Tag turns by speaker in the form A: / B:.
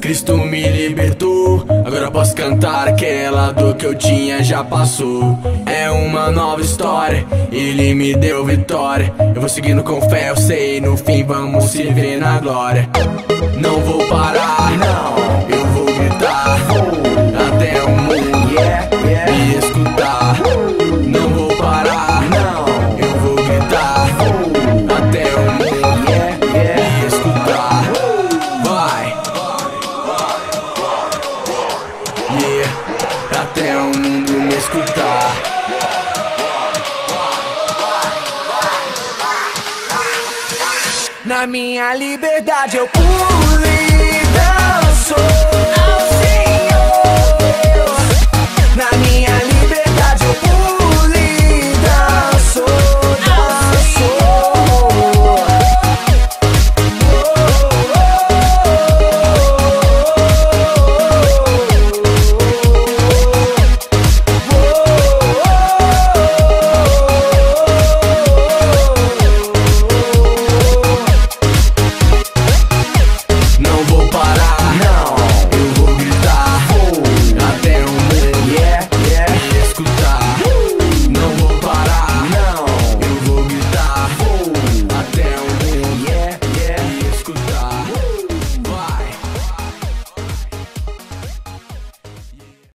A: Cristo me libertou, agora posso cantar aquela dor que eu tinha já passou. É uma nova história, Ele me deu vitória. Eu vou seguindo com fé, eu sei, no fim vamos se ver na glória. Não vou parar, não, eu vou gritar até o mundo me escutar. Não vou parar, não, eu vou gritar até o mundo me escutar. Vai, até o mundo me escutar. Na minha liberdade eu pulo e danço.